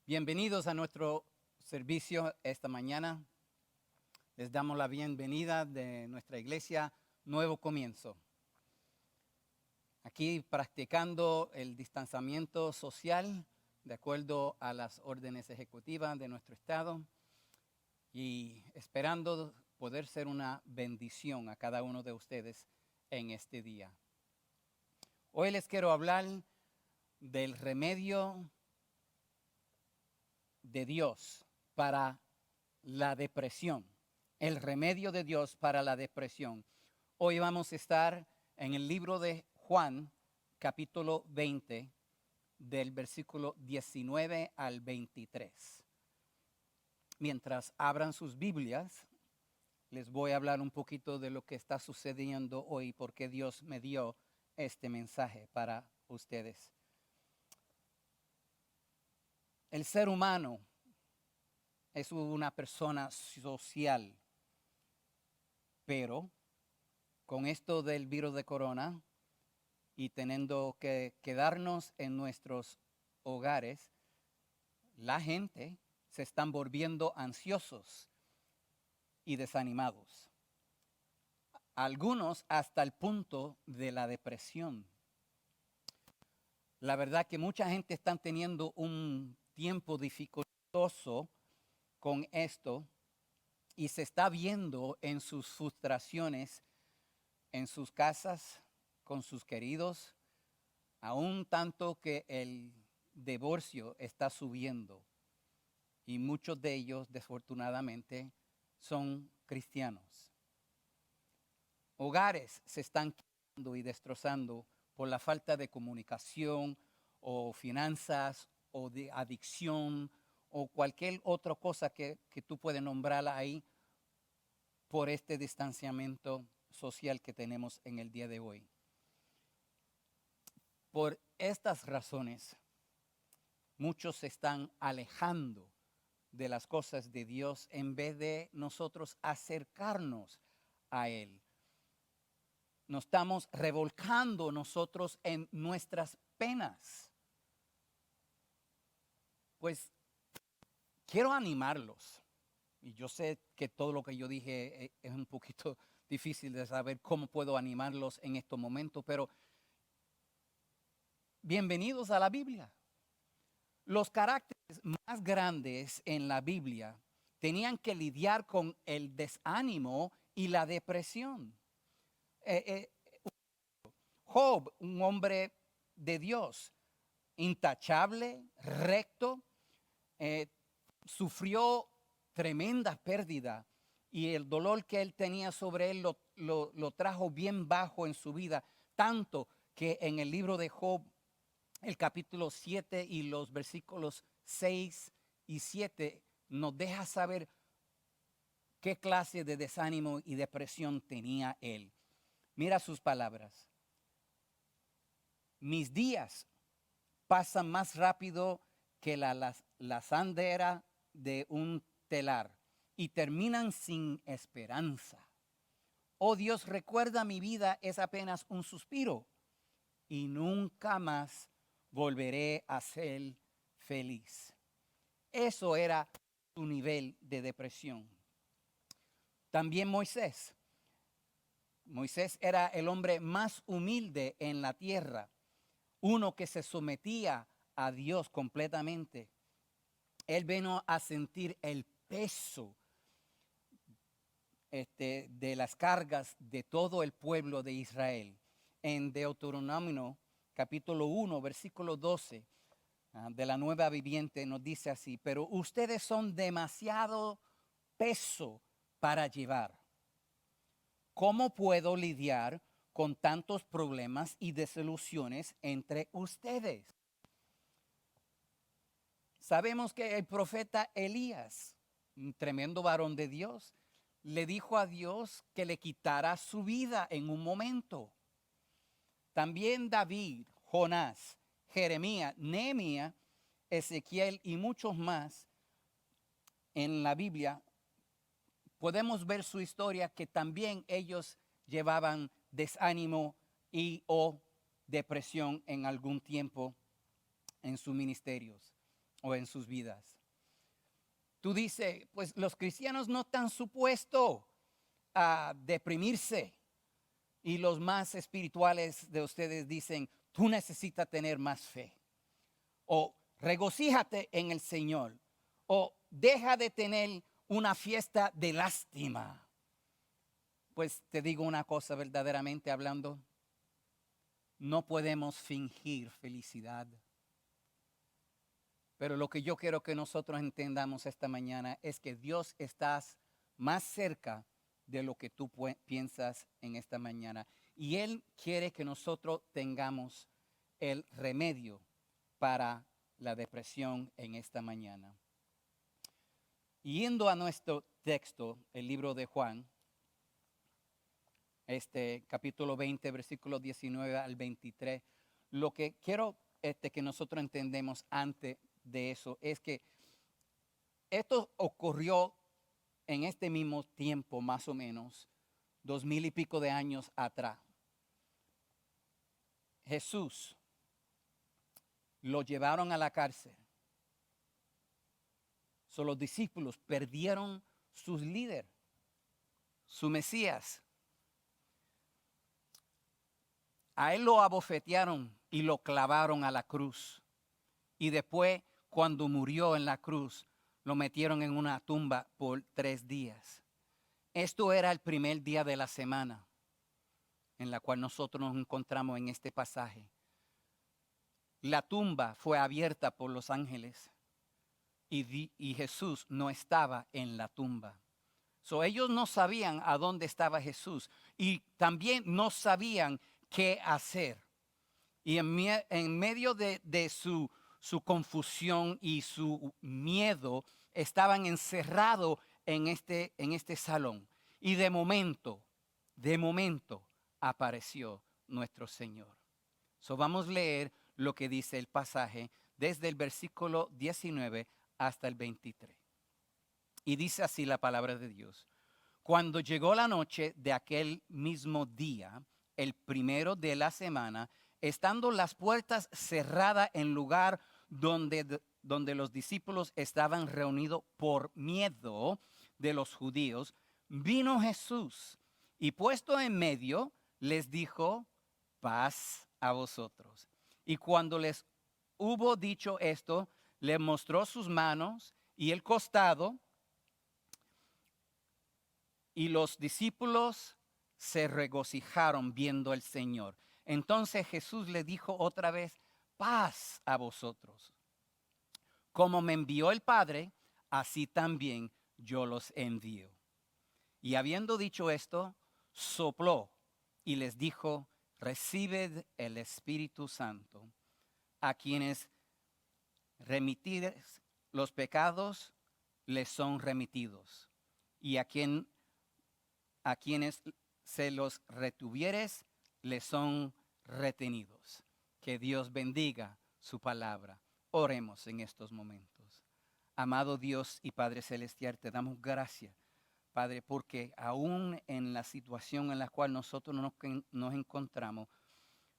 Bienvenidos a nuestro servicio esta mañana. Les damos la bienvenida de nuestra iglesia Nuevo Comienzo. Aquí practicando el distanciamiento social de acuerdo a las órdenes ejecutivas de nuestro estado y esperando poder ser una bendición a cada uno de ustedes en este día. Hoy les quiero hablar del remedio de Dios para la depresión. El remedio de Dios para la depresión. Hoy vamos a estar en el libro de Juan, capítulo 20, del versículo 19 al 23. Mientras abran sus Biblias, les voy a hablar un poquito de lo que está sucediendo hoy, porque Dios me dio este mensaje para ustedes. El ser humano es una persona social, pero con esto del virus de corona y teniendo que quedarnos en nuestros hogares, la gente se están volviendo ansiosos y desanimados. Algunos hasta el punto de la depresión. La verdad que mucha gente está teniendo un tiempo dificultoso con esto y se está viendo en sus frustraciones en sus casas, con sus queridos, aún tanto que el divorcio está subiendo. Y muchos de ellos, desafortunadamente, son cristianos. Hogares se están quemando y destrozando por la falta de comunicación o finanzas o de adicción o cualquier otra cosa que tú puedes nombrarla ahí por este distanciamiento social que tenemos en el día de hoy. Por estas razones, muchos se están alejando de las cosas de Dios en vez de nosotros acercarnos a Él. Nos estamos revolcando nosotros en nuestras penas. Pues quiero animarlos. Y yo sé que todo lo que yo dije es un poquito difícil de saber cómo puedo animarlos en estos momentos, pero bienvenidos a la Biblia. Los caracteres más grandes en la Biblia tenían que lidiar con el desánimo y la depresión. Job, un hombre de Dios, intachable, recto, sufrió tremenda pérdida y el dolor que él tenía sobre él lo trajo bien bajo en su vida, tanto que en el libro de Job, el capítulo 7 y los versículos 6 y 7 nos deja saber qué clase de desánimo y depresión tenía él. Mira sus palabras. Mis días pasan más rápido que la sandera de un telar y terminan sin esperanza. Oh Dios, recuerda mi vida es apenas un suspiro y nunca más volveré a ser feliz. Eso era su nivel de depresión. También Moisés. Moisés era el hombre más humilde en la tierra, uno que se sometía a Dios completamente. Él vino a sentir el peso de las cargas de todo el pueblo de Israel. En Deuteronomio capítulo 1, versículo 12 de la Nueva Viviente nos dice así: pero ustedes son demasiado peso para llevar. ¿Cómo puedo lidiar con tantos problemas y desilusiones entre ustedes? Sabemos que el profeta Elías, un tremendo varón de Dios, le dijo a Dios que le quitara su vida en un momento. También David, Jonás, Jeremías, Nehemías, Ezequiel y muchos más en la Biblia, podemos ver su historia que también ellos llevaban desánimo y o depresión en algún tiempo en sus ministerios. o en sus vidas. Tú dices, pues los cristianos no están supuestos a deprimirse. Y los más espirituales de ustedes dicen, tú necesitas tener más fe. O regocíjate en el Señor. O deja de tener una fiesta de lástima. Pues te digo una cosa verdaderamente hablando. No podemos fingir felicidad. Pero lo que yo quiero que nosotros entendamos esta mañana es que Dios está más cerca de lo que tú piensas en esta mañana. Y Él quiere que nosotros tengamos el remedio para la depresión en esta mañana. Yendo a nuestro texto, el libro de Juan, capítulo 20, versículos 19 al 23, lo que quiero que nosotros entendemos antes de eso es que esto ocurrió en este mismo tiempo, más o menos, 2000 y pico de años atrás. Jesús lo llevaron a la cárcel. Los discípulos perdieron sus líderes, su Mesías. A él lo abofetearon y lo clavaron a la cruz. Y después, cuando murió en la cruz, lo metieron en una tumba por 3 días. Esto era el primer día de la semana en la cual nosotros nos encontramos en este pasaje. La tumba fue abierta por los ángeles y Jesús no estaba en la tumba. Ellos no sabían a dónde estaba Jesús y también no sabían qué hacer. Y en medio de su confusión y su miedo, estaban encerrados en este salón. Y de momento apareció nuestro Señor. Vamos a leer lo que dice el pasaje desde el versículo 19 hasta el 23. Y dice así la palabra de Dios. Cuando llegó la noche de aquel mismo día, el primero de la semana, estando las puertas cerradas en lugar donde los discípulos estaban reunidos por miedo de los judíos, vino Jesús y puesto en medio les dijo, paz a vosotros. Y cuando les hubo dicho esto, les mostró sus manos y el costado, y los discípulos se regocijaron viendo al Señor. Entonces Jesús le dijo otra vez, paz a vosotros. Como me envió el Padre, así también yo los envío. Y habiendo dicho esto, sopló y les dijo, recibid el Espíritu Santo. A quienes remitides los pecados, les son remitidos. Y a quienes se los retuvieres, les son retenidos. Que Dios bendiga su palabra. Oremos en estos momentos. Amado Dios y Padre Celestial, te damos gracias, Padre, porque aún en la situación en la cual nosotros nos encontramos,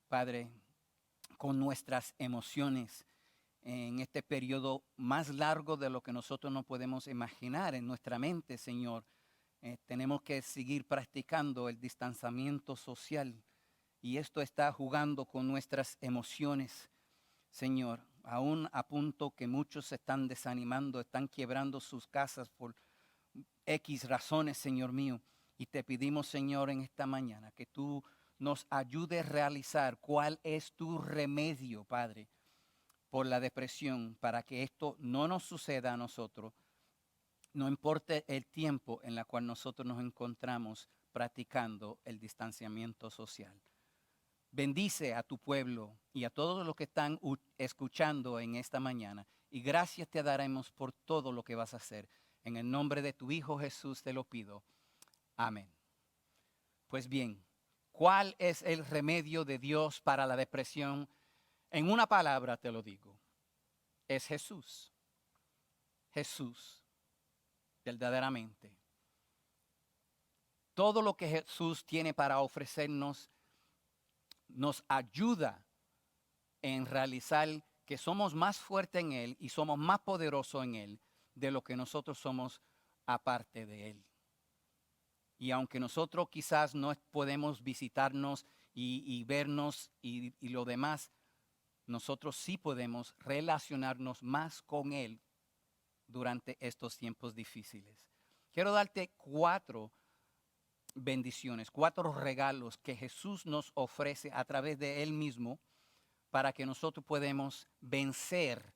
Padre, con nuestras emociones, en este periodo más largo de lo que nosotros no podemos imaginar en nuestra mente, Señor, tenemos que seguir practicando el distanciamiento social y esto está jugando con nuestras emociones, Señor, aún a punto que muchos se están desanimando, están quebrando sus casas por X razones, Señor mío. Y te pedimos, Señor, en esta mañana que tú nos ayudes a realizar cuál es tu remedio, Padre, por la depresión, para que esto no nos suceda a nosotros, no importe el tiempo en el cual nosotros nos encontramos practicando el distanciamiento social. Bendice a tu pueblo y a todos los que están escuchando en esta mañana. Y gracias te daremos por todo lo que vas a hacer. En el nombre de tu Hijo Jesús te lo pido. Amén. Pues bien, ¿cuál es el remedio de Dios para la depresión? En una palabra te lo digo. Es Jesús. Jesús, verdaderamente. Todo lo que Jesús tiene para ofrecernos nos ayuda en realizar que somos más fuertes en Él y somos más poderosos en Él de lo que nosotros somos aparte de Él. Y aunque nosotros quizás no podemos visitarnos y vernos y lo demás, nosotros sí podemos relacionarnos más con Él durante estos tiempos difíciles. Quiero darte 4 bendiciones, 4 regalos que Jesús nos ofrece a través de Él mismo para que nosotros podamos vencer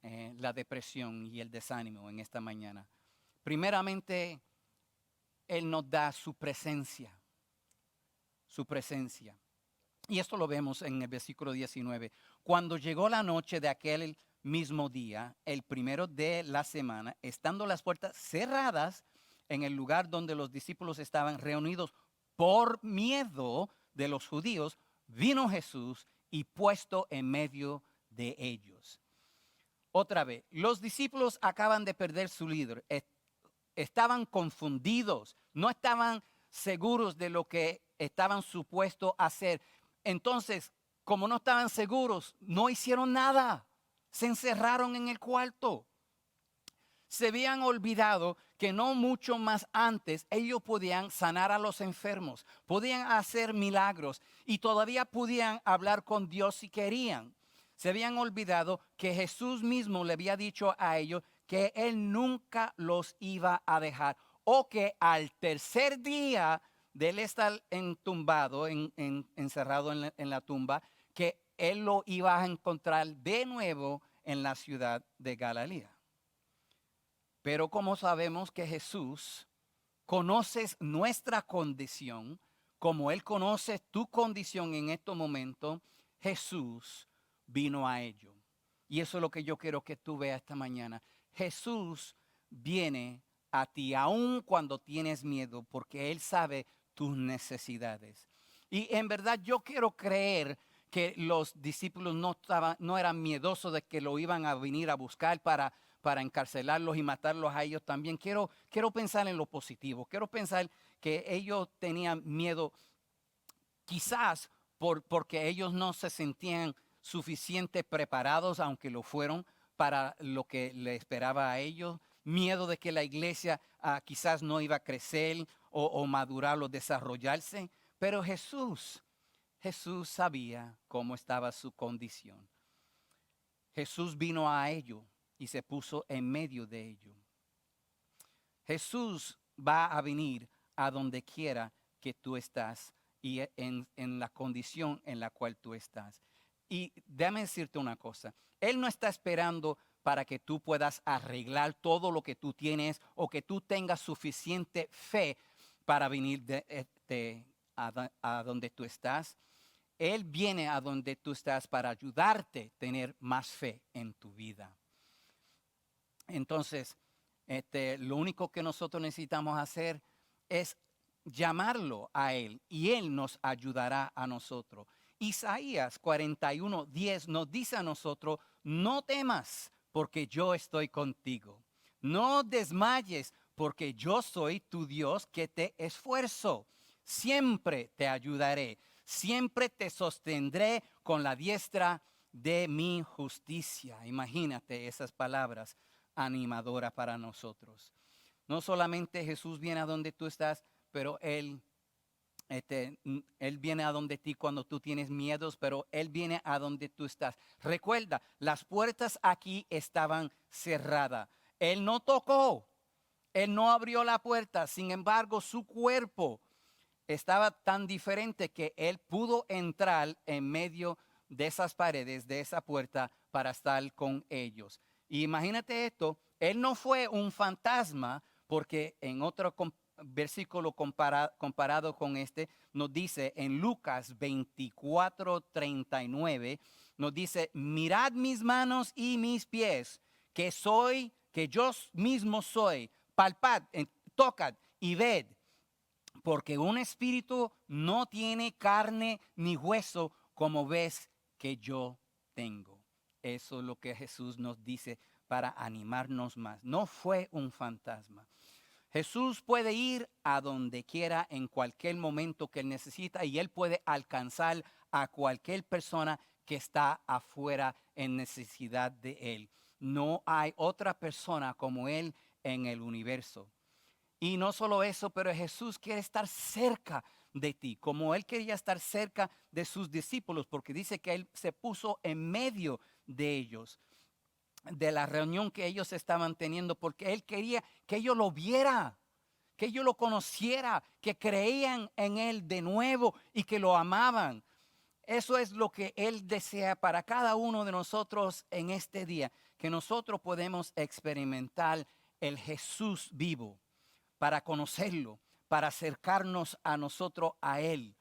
la depresión y el desánimo en esta mañana. Primeramente, Él nos da su presencia. Su presencia. Y esto lo vemos en el versículo 19. Cuando llegó la noche de aquel mismo día, el primero de la semana, estando las puertas cerradas en el lugar donde los discípulos estaban reunidos por miedo de los judíos, vino Jesús y puesto en medio de ellos. Otra vez, los discípulos acaban de perder su líder. Estaban confundidos, no estaban seguros de lo que estaban supuestos a hacer. Entonces, como no estaban seguros, no hicieron nada. Se encerraron en el cuarto. Se habían olvidado que no mucho más antes ellos podían sanar a los enfermos, podían hacer milagros y todavía podían hablar con Dios si querían. Se habían olvidado que Jesús mismo le había dicho a ellos que Él nunca los iba a dejar o que al tercer día de Él estar entumbado, encerrado en la tumba, que Él lo iba a encontrar de nuevo en la ciudad de Galilea. Pero como sabemos que Jesús conoce nuestra condición, como Él conoce tu condición en este momento, Jesús vino a ello. Y eso es lo que yo quiero que tú veas esta mañana. Jesús viene a ti aun cuando tienes miedo, porque Él sabe tus necesidades. Y en verdad yo quiero creer que los discípulos no eran miedosos de que lo iban a venir a buscar para encarcelarlos y matarlos a ellos también. Quiero pensar en lo positivo. Quiero pensar que ellos tenían miedo quizás porque ellos no se sentían suficientemente preparados, aunque lo fueron, para lo que le esperaba a ellos. Miedo de que la iglesia quizás no iba a crecer o madurar o desarrollarse. Pero Jesús sabía cómo estaba su condición. Jesús vino a ellos y se puso en medio de ellos. Jesús va a venir a donde quiera que tú estás y en la condición en la cual tú estás. Y déjame decirte una cosa, Él no está esperando para que tú puedas arreglar todo lo que tú tienes o que tú tengas suficiente fe para venir a donde tú estás. Él viene a donde tú estás para ayudarte a tener más fe en tu vida. Entonces, lo único que nosotros necesitamos hacer es llamarlo a Él y Él nos ayudará a nosotros. Isaías 41:10 nos dice a nosotros, no temas porque yo estoy contigo. No desmayes porque yo soy tu Dios que te esfuerzo. Siempre te ayudaré, siempre te sostendré con la diestra de mi justicia. Imagínate esas palabras animadoras para nosotros. No solamente Jesús viene a donde tú estás, pero Él viene a donde ti cuando tú tienes miedos, pero Él viene a donde tú estás. Recuerda, las puertas aquí estaban cerradas. Él no tocó, Él no abrió la puerta. Sin embargo, su cuerpo estaba tan diferente que Él pudo entrar en medio de esas paredes, de esa puerta, para estar con ellos. Y imagínate esto, Él no fue un fantasma, porque en otro versículo comparado con este, nos dice en Lucas 24:39, nos dice, mirad mis manos y mis pies, que yo mismo soy, palpad, tocad y ved, porque un espíritu no tiene carne ni hueso como ves que yo tengo. Eso es lo que Jesús nos dice para animarnos más. No fue un fantasma. Jesús puede ir a donde quiera en cualquier momento que Él necesita y Él puede alcanzar a cualquier persona que está afuera en necesidad de Él. No hay otra persona como Él en el universo. Y no solo eso, pero Jesús quiere estar cerca de ti, como Él quería estar cerca de sus discípulos, porque dice que Él se puso en medio de ellos, de la reunión que ellos estaban teniendo, porque Él quería que ellos lo vieran, que ellos lo conocieran, que creían en Él de nuevo y que lo amaban. Eso es lo que Él desea para cada uno de nosotros en este día, que nosotros podemos experimentar el Jesús vivo, para conocerlo, para acercarnos a nosotros, a Él,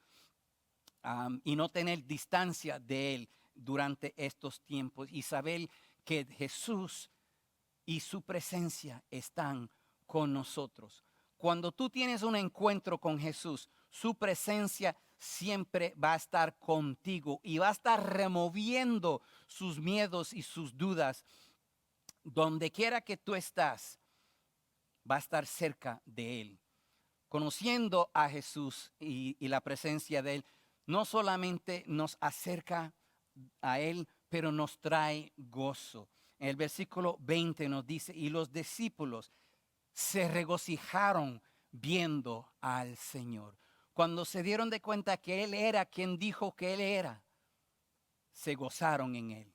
y no tener distancia de Él durante estos tiempos y saber que Jesús y su presencia están con nosotros. Cuando tú tienes un encuentro con Jesús, su presencia siempre va a estar contigo y va a estar removiendo sus miedos y sus dudas. Donde quiera que tú estás, va a estar cerca de Él. Conociendo a Jesús y la presencia de Él, no solamente nos acerca a Él, pero nos trae gozo. En el versículo 20 nos dice, y los discípulos se regocijaron viendo al Señor. Cuando se dieron de cuenta que Él era quien dijo que Él era, se gozaron en Él.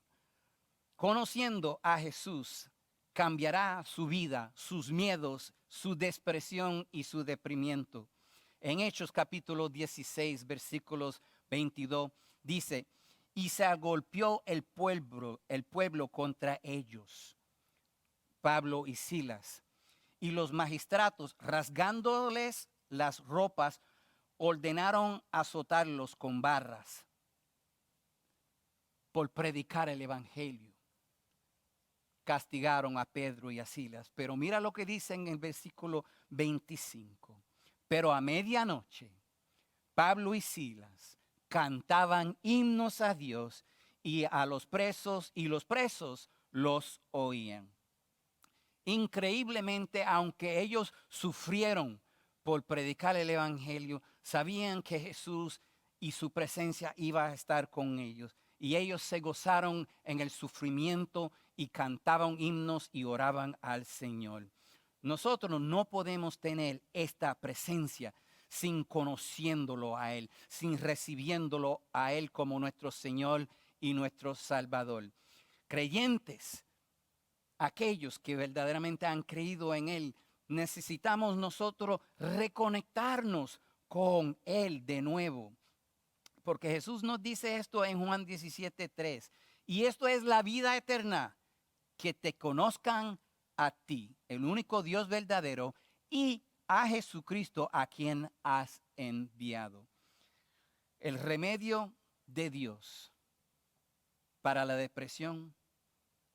Conociendo a Jesús, cambiará su vida, sus miedos, su depresión y su deprimimiento. En Hechos capítulo 16, versículos 22, dice, y se agolpeó el pueblo contra ellos, Pablo y Silas. Y los magistratos, rasgándoles las ropas, ordenaron azotarlos con barras por predicar el evangelio. Castigaron a Pedro y a Silas. Pero mira lo que dice en el versículo 25. Pero a medianoche, Pablo y Silas cantaban himnos a Dios y a los presos, y los presos los oían. Increíblemente, aunque ellos sufrieron por predicar el evangelio, sabían que Jesús y su presencia iba a estar con ellos. Y ellos se gozaron en el sufrimiento y cantaban himnos y oraban al Señor. Nosotros no podemos tener esta presencia sin conociéndolo a Él, sin recibiéndolo a Él como nuestro Señor y nuestro Salvador. Creyentes, aquellos que verdaderamente han creído en Él, necesitamos nosotros reconectarnos con Él de nuevo. Porque Jesús nos dice esto en Juan 17:3. Y esto es la vida eterna, que te conozcan a ti, el único Dios verdadero, y a Jesucristo a quien has enviado. El remedio de Dios para la depresión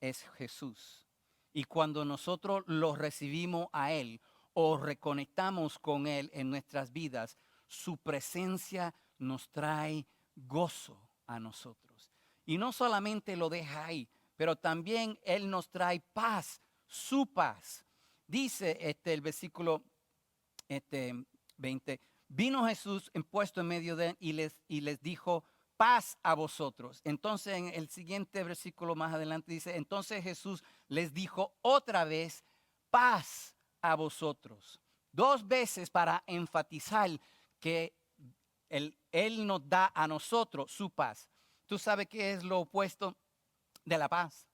es Jesús. Y cuando nosotros lo recibimos a Él o reconectamos con Él en nuestras vidas, su presencia nos trae gozo a nosotros. Y no solamente lo deja ahí, pero también Él nos trae paz, su paz. Dice el versículo 20, vino Jesús puesto en medio de él y les dijo, paz a vosotros. Entonces en el siguiente versículo más adelante dice, entonces Jesús les dijo otra vez, paz a vosotros. Dos veces para enfatizar que Él nos da a nosotros su paz. ¿Tú sabes qué es lo opuesto de la paz?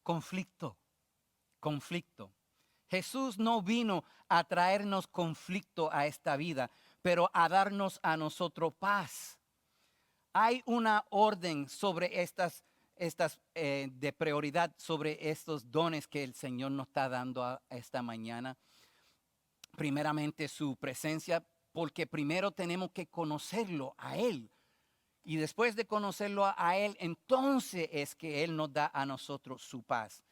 Conflicto, conflicto. Jesús no vino a traernos conflicto a esta vida, pero a darnos a nosotros paz. Hay una orden sobre estas de prioridad sobre estos dones que el Señor nos está dando esta mañana. Primeramente su presencia, porque primero tenemos que conocerlo a Él. Y después de conocerlo a Él, entonces es que Él nos da a nosotros su paz.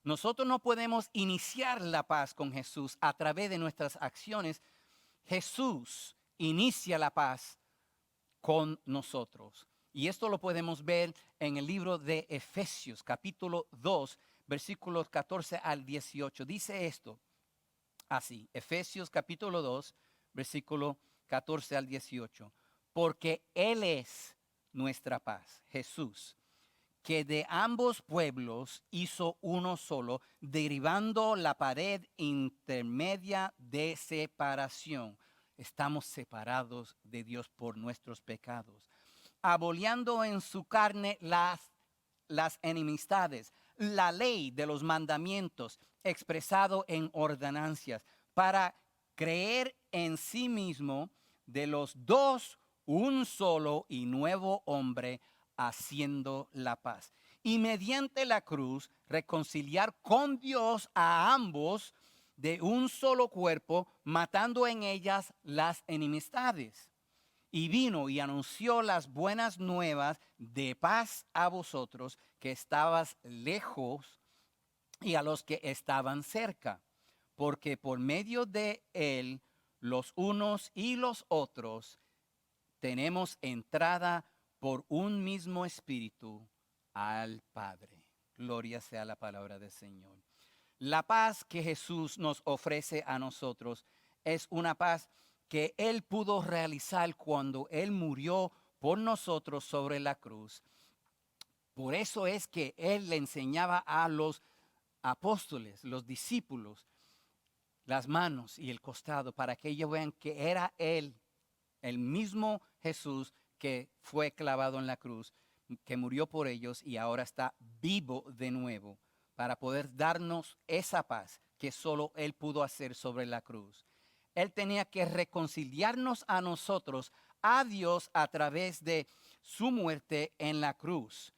Nosotros no podemos iniciar la paz con Jesús a través de nuestras acciones. Jesús inicia la paz con nosotros. Y esto lo podemos ver en el libro de Efesios, capítulo 2, versículos 14 al 18. Dice esto así, Efesios capítulo 2, versículo 14 al 18. Porque Él es nuestra paz, Jesús, que de ambos pueblos hizo uno solo, derribando la pared intermedia de separación. Estamos separados de Dios por nuestros pecados, aboliendo en su carne las enemistades, la ley de los mandamientos expresado en ordenancias, para creer en sí mismo de los dos un solo y nuevo hombre, haciendo la paz. Y mediante la cruz reconciliar con Dios a ambos de un solo cuerpo, matando en ellas las enemistades. Y vino y anunció las buenas nuevas de paz a vosotros que estabas lejos y a los que estaban cerca, porque por medio de él los unos y los otros tenemos entrada por un mismo espíritu al Padre. Gloria sea la palabra del Señor. La paz que Jesús nos ofrece a nosotros es una paz que Él pudo realizar cuando Él murió por nosotros sobre la cruz. Por eso es que Él le enseñaba a los apóstoles, los discípulos, las manos y el costado, para que ellos vean que era Él, el mismo Jesús que fue clavado en la cruz, que murió por ellos y ahora está vivo de nuevo para poder darnos esa paz que solo Él pudo hacer sobre la cruz. Él tenía que reconciliarnos a nosotros, a Dios, a través de su muerte en la cruz.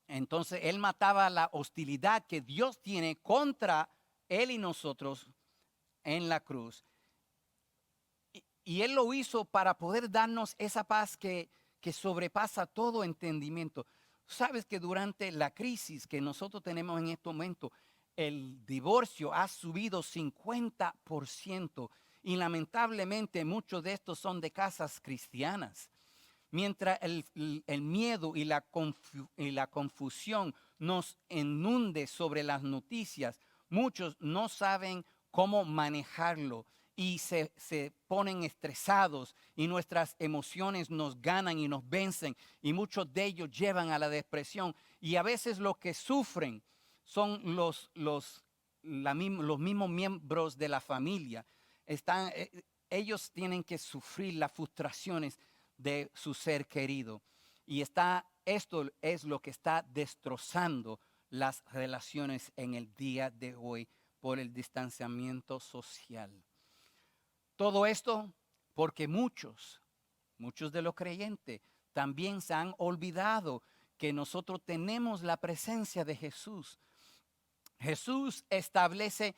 Entonces Él mataba la hostilidad que Dios tiene contra Él y nosotros en la cruz. Y Él lo hizo para poder darnos esa paz que sobrepasa todo entendimiento. Sabes que durante la crisis que nosotros tenemos en este momento, el divorcio ha subido 50% y lamentablemente muchos de estos son de casas cristianas. Mientras el miedo y la confusión nos inunde sobre las noticias, muchos no saben cómo manejarlo y se ponen estresados y nuestras emociones nos ganan y nos vencen y muchos de ellos llevan a la depresión y a veces lo que sufren son los mismos miembros de la familia. Ellos tienen que sufrir las frustraciones de su ser querido y esto es lo que está destrozando las relaciones en el día de hoy por el distanciamiento social. Todo esto porque muchos de los creyentes también se han olvidado que nosotros tenemos la presencia de Jesús. Jesús establece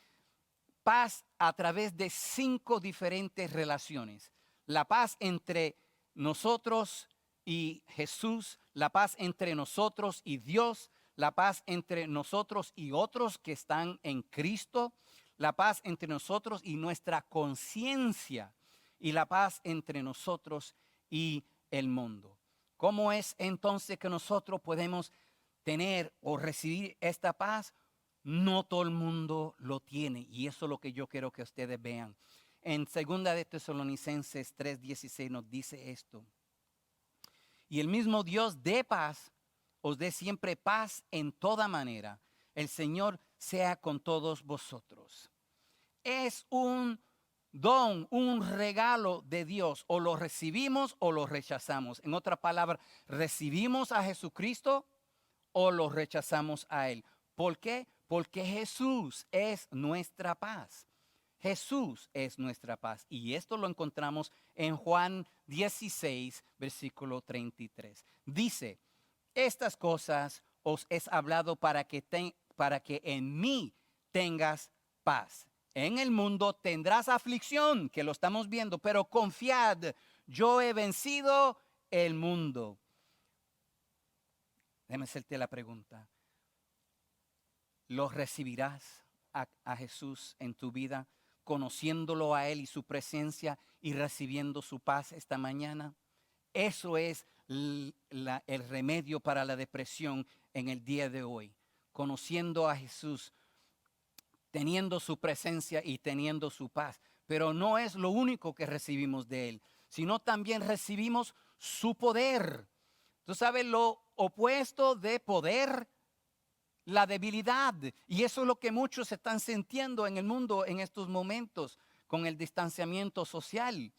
paz a través de 5 diferentes relaciones. La paz entre nosotros y Jesús, la paz entre nosotros y Dios, la paz entre nosotros y otros que están en Cristo, la paz entre nosotros y nuestra conciencia y la paz entre nosotros y el mundo. ¿Cómo es entonces que nosotros podemos tener o recibir esta paz? No todo el mundo lo tiene y eso es lo que yo quiero que ustedes vean. En 2 de Tesalonicenses 3:16 nos dice esto. Y el mismo Dios de paz os dé siempre paz en toda manera. El Señor sea con todos vosotros. Es un don, un regalo de Dios. O lo recibimos o lo rechazamos. En otra palabra, recibimos a Jesucristo o lo rechazamos a Él. ¿Por qué? Porque Jesús es nuestra paz. Jesús es nuestra paz. Y esto lo encontramos en Juan 16, versículo 33. Dice, estas cosas os he hablado para que en mí tengas paz. En el mundo tendrás aflicción, que lo estamos viendo, pero confiad, yo he vencido el mundo. Déjame hacerte la pregunta. ¿Lo recibirás a Jesús en tu vida, conociéndolo a Él y su presencia y recibiendo su paz esta mañana? Eso es el remedio para la depresión en el día de hoy. Conociendo a Jesús, teniendo su presencia y teniendo su paz. Pero no es lo único que recibimos de Él, sino también recibimos su poder. Tú sabes lo opuesto de poder, la debilidad. Y eso es lo que muchos están sintiendo en el mundo en estos momentos con el distanciamiento social.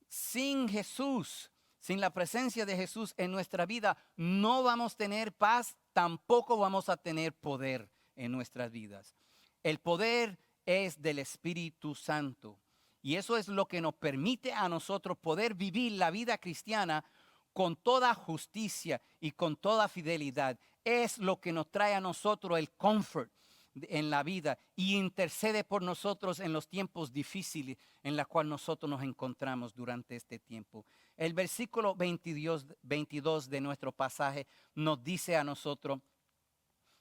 Sin Jesús, sin la presencia de Jesús en nuestra vida, no vamos a tener paz, tampoco vamos a tener poder en nuestras vidas. El poder es del Espíritu Santo. Y eso es lo que nos permite a nosotros poder vivir la vida cristiana con toda justicia y con toda fidelidad. Es lo que nos trae a nosotros el comfort en la vida y intercede por nosotros en los tiempos difíciles en los cuales nosotros nos encontramos durante este tiempo. El versículo 22 de nuestro pasaje nos dice a nosotros,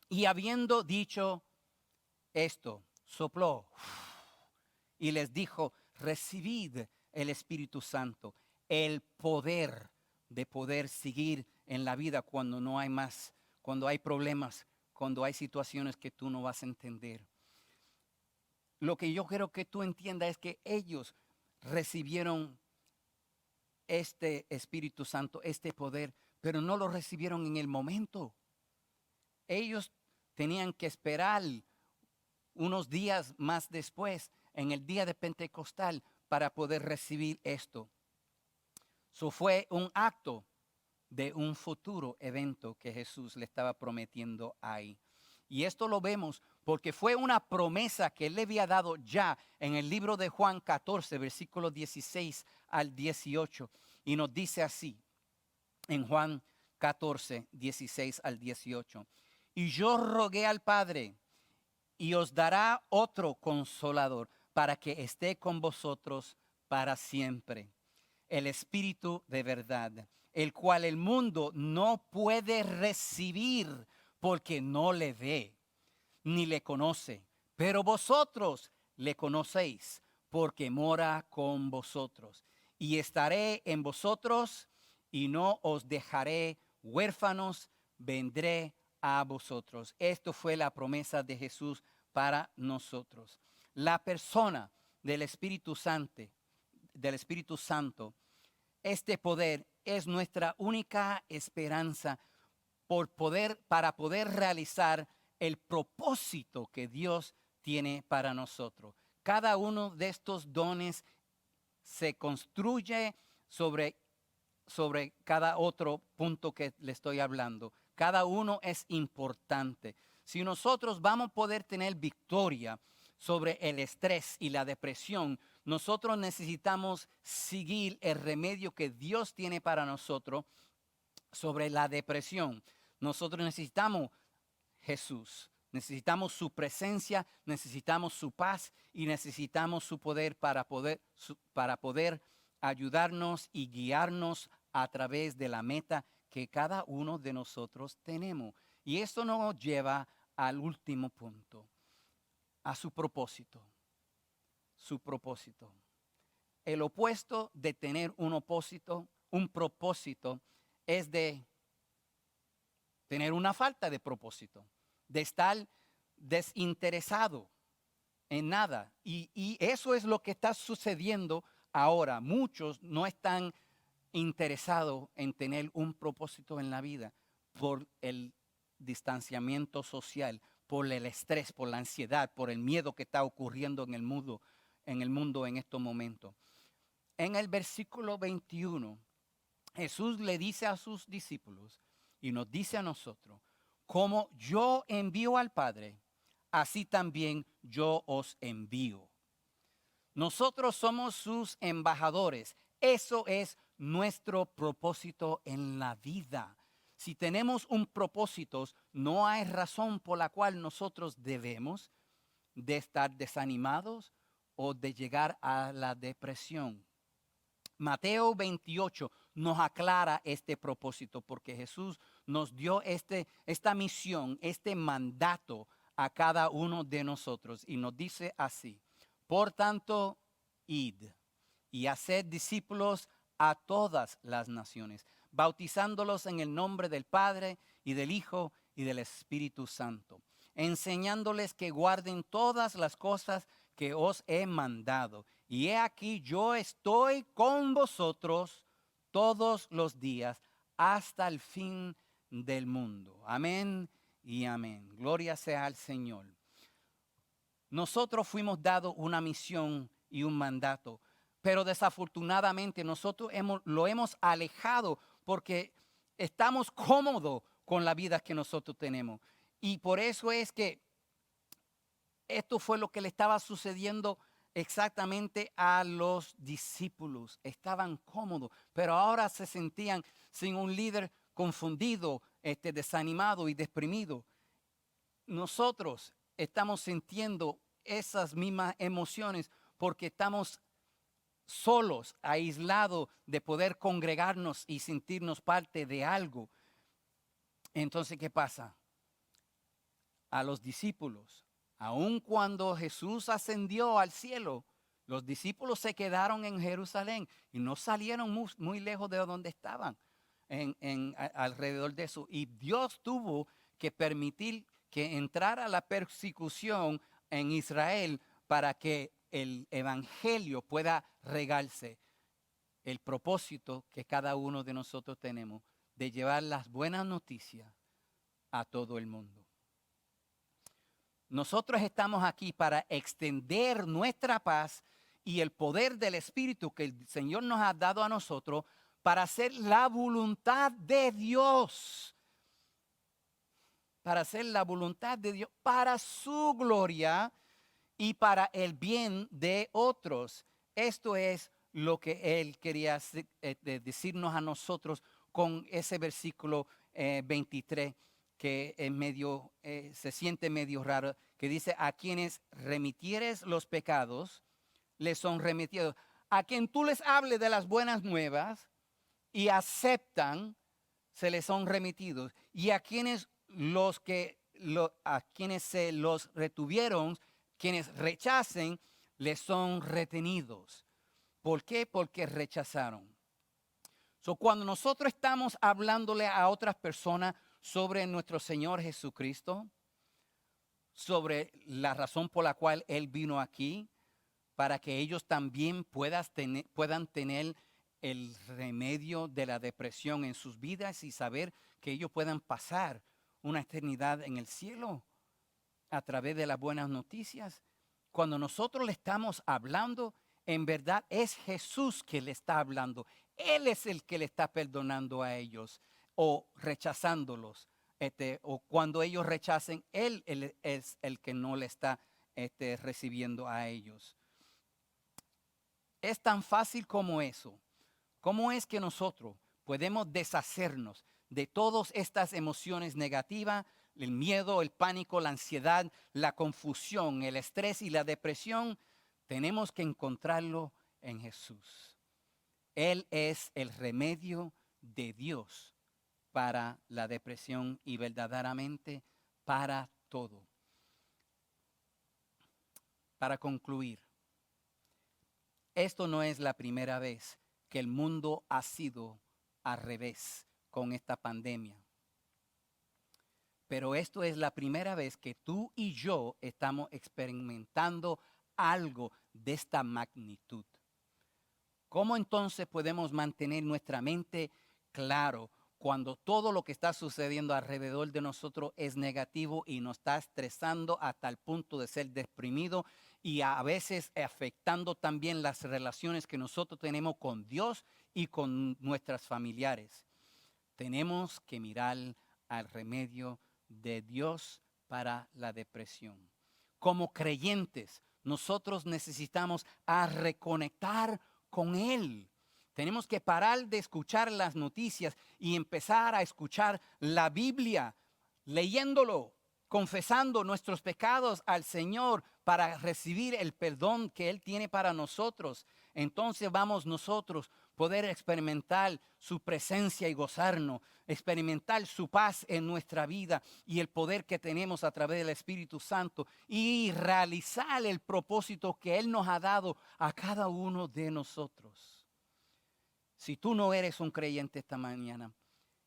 y habiendo dicho esto, sopló y les dijo, recibid el Espíritu Santo, el poder de poder seguir en la vida cuando no hay más, cuando hay problemas, cuando hay situaciones que tú no vas a entender. Lo que yo quiero que tú entiendas es que ellos recibieron este Espíritu Santo, este poder, pero no lo recibieron en el momento. Ellos tenían que esperar unos días más después, en el día de Pentecostal, para poder recibir esto. Eso fue un acto de un futuro evento que Jesús le estaba prometiendo ahí. Y esto lo vemos porque fue una promesa que él le había dado ya en el libro de Juan 14, versículos 16 al 18. Y nos dice así, en Juan 14, 16 al 18. Y yo rogué al Padre y os dará otro consolador para que esté con vosotros para siempre. El Espíritu de verdad, el cual el mundo no puede recibir porque no le ve ni le conoce. Pero vosotros le conocéis porque mora con vosotros. Y estaré en vosotros y no os dejaré huérfanos, vendré a vosotros. Esto fue la promesa de Jesús para nosotros. La persona del Espíritu Santo, este poder es nuestra única esperanza para poder realizar el propósito que Dios tiene para nosotros. Cada uno de estos dones se construye sobre cada otro punto que le estoy hablando. Cada uno es importante. Si nosotros vamos a poder tener victoria sobre el estrés y la depresión, nosotros necesitamos seguir el remedio que Dios tiene para nosotros sobre la depresión. Nosotros necesitamos Jesús, necesitamos su presencia, necesitamos su paz y necesitamos su poder para poder ayudarnos y guiarnos a través de la meta que cada uno de nosotros tenemos. Y esto nos lleva al último punto, a su propósito. Su propósito. El opuesto de tener un propósito es de tener una falta de propósito, de estar desinteresado en nada. Y eso es lo que está sucediendo ahora. Muchos no están interesados en tener un propósito en la vida por el distanciamiento social, por el estrés, por la ansiedad, por el miedo que está ocurriendo en el mundo en estos momentos. En el versículo 21, Jesús le dice a sus discípulos y nos dice a nosotros, como yo envío al Padre, así también yo os envío. Nosotros somos sus embajadores. Eso es nuestro propósito en la vida. Si tenemos un propósito, no hay razón por la cual nosotros debemos de estar desanimados o de llegar a la depresión. Mateo 28 nos aclara este propósito porque Jesús nos dio esta misión, este mandato a cada uno de nosotros y nos dice así, por tanto, id y haced discípulos a todas las naciones, bautizándolos en el nombre del Padre y del Hijo y del Espíritu Santo, enseñándoles que guarden todas las cosas que os he mandado. Y he aquí, yo estoy con vosotros todos los días hasta el fin del mundo. Amén y amén. Gloria sea al Señor. Nosotros fuimos dados una misión y un mandato, pero desafortunadamente nosotros lo hemos alejado porque estamos cómodos con la vida que nosotros tenemos. Y por eso es que esto fue lo que le estaba sucediendo exactamente a los discípulos. Estaban cómodos, pero ahora se sentían sin un líder, confundido, desanimado y deprimido. Nosotros estamos sintiendo esas mismas emociones porque estamos solos, aislados de poder congregarnos y sentirnos parte de algo. Entonces, ¿qué pasa? A los discípulos, aun cuando Jesús ascendió al cielo, los discípulos se quedaron en Jerusalén y no salieron muy lejos de donde estaban, alrededor de eso. Y Dios tuvo que permitir que entrara la persecución en Israel para que el evangelio pueda regarse. El propósito que cada uno de nosotros tenemos de llevar las buenas noticias a todo el mundo. Nosotros estamos aquí para extender nuestra paz y el poder del Espíritu que el Señor nos ha dado a nosotros para hacer la voluntad de Dios. Para hacer la voluntad de Dios, para su gloria y para el bien de otros. Esto es lo que Él quería decirnos a nosotros con ese versículo 23. Que se siente medio raro, que dice: a quienes remitieres los pecados, les son remitidos. A quien tú les hables de las buenas nuevas y aceptan, se les son remitidos. Y a quienes se los retuvieron, quienes rechacen, les son retenidos. ¿Por qué? Porque rechazaron. Cuando nosotros estamos hablándole a otras personas sobre nuestro Señor Jesucristo, sobre la razón por la cual Él vino aquí, para que ellos también puedan tener el remedio de la depresión en sus vidas y saber que ellos puedan pasar una eternidad en el cielo a través de las buenas noticias. Cuando nosotros le estamos hablando, en verdad es Jesús que le está hablando. Él es el que le está perdonando a ellos o rechazándolos. O cuando ellos rechacen, Él es el que no le está recibiendo a ellos. Es tan fácil como eso. ¿Cómo es que nosotros podemos deshacernos de todas estas emociones negativas, el miedo, el pánico, la ansiedad, la confusión, el estrés y la depresión? Tenemos que encontrarlo en Jesús. Él es el remedio de Dios para la depresión y verdaderamente para todo. Para concluir, esto no es la primera vez que el mundo ha sido al revés con esta pandemia. Pero esto es la primera vez que tú y yo estamos experimentando algo de esta magnitud. ¿Cómo entonces podemos mantener nuestra mente claro cuando todo lo que está sucediendo alrededor de nosotros es negativo y nos está estresando hasta el punto de ser deprimido y a veces afectando también las relaciones que nosotros tenemos con Dios y con nuestras familiares? Tenemos que mirar al remedio de Dios para la depresión. Como creyentes, nosotros necesitamos reconectar con Él. Tenemos que parar de escuchar las noticias y empezar a escuchar la Biblia, leyéndolo, confesando nuestros pecados al Señor para recibir el perdón que Él tiene para nosotros. Entonces vamos nosotros poder experimentar su presencia y gozarnos, experimentar su paz en nuestra vida y el poder que tenemos a través del Espíritu Santo y realizar el propósito que Él nos ha dado a cada uno de nosotros. Si tú no eres un creyente esta mañana,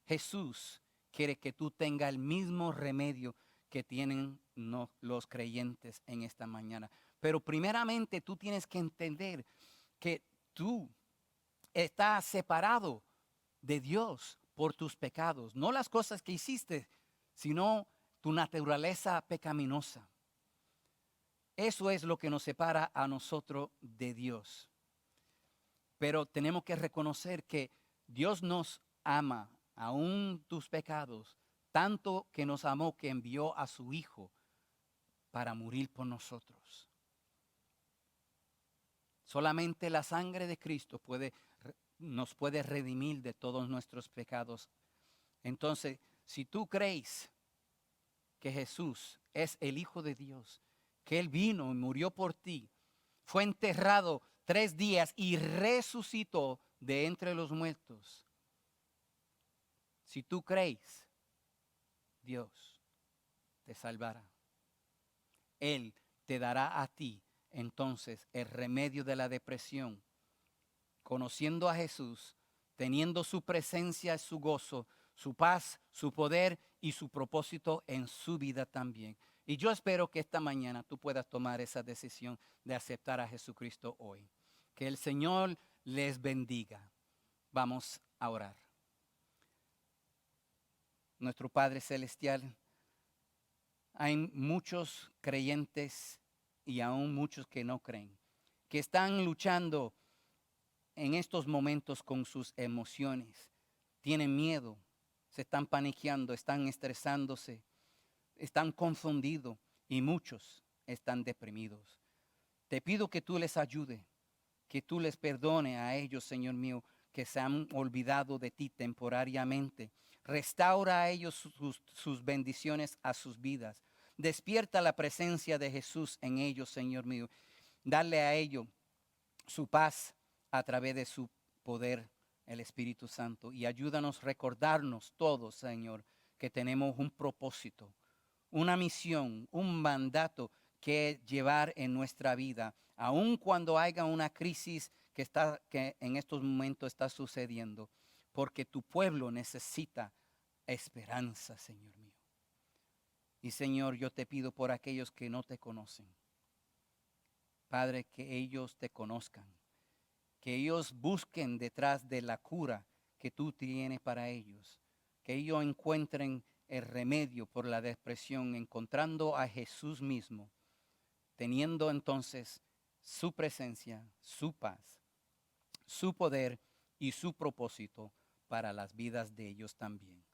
Jesús quiere que tú tengas el mismo remedio que tienen los creyentes en esta mañana. Pero primeramente tú tienes que entender que tú estás separado de Dios por tus pecados, no las cosas que hiciste, sino tu naturaleza pecaminosa. Eso es lo que nos separa a nosotros de Dios. Pero tenemos que reconocer que Dios nos ama, aún tus pecados, tanto que nos amó que envió a su Hijo para morir por nosotros. Solamente la sangre de Cristo nos puede redimir de todos nuestros pecados. Entonces, si tú crees que Jesús es el Hijo de Dios, que Él vino y murió por ti, fue enterrado 3 días y resucitó de entre los muertos. Si tú crees, Dios te salvará. Él te dará a ti entonces el remedio de la depresión. Conociendo a Jesús, teniendo su presencia, su gozo, su paz, su poder y su propósito en su vida también. Y yo espero que esta mañana tú puedas tomar esa decisión de aceptar a Jesucristo hoy. Que el Señor les bendiga. Vamos a orar. Nuestro Padre Celestial, hay muchos creyentes y aún muchos que no creen, que están luchando en estos momentos con sus emociones. Tienen miedo, se están paniqueando, están estresándose, están confundidos y muchos están deprimidos. Te pido que tú les ayudes, que tú les perdone a ellos, Señor mío, que se han olvidado de ti temporariamente. Restaura a ellos sus bendiciones a sus vidas. Despierta la presencia de Jesús en ellos, Señor mío. Dale a ellos su paz a través de su poder, el Espíritu Santo. Y ayúdanos a recordarnos todos, Señor, que tenemos un propósito, una misión, un mandato que llevar en nuestra vida, aun cuando haya una crisis que en estos momentos está sucediendo, porque tu pueblo necesita esperanza, Señor mío. Y Señor, yo te pido por aquellos que no te conocen, Padre, que ellos te conozcan, que ellos busquen detrás de la cura que tú tienes para ellos, que ellos encuentren el remedio por la depresión, encontrando a Jesús mismo, teniendo entonces su presencia, su paz, su poder y su propósito para las vidas de ellos también.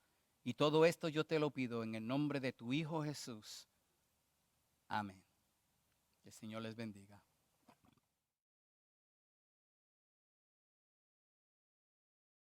Y todo esto yo te lo pido en el nombre de tu Hijo Jesús. Amén. Que el Señor les bendiga.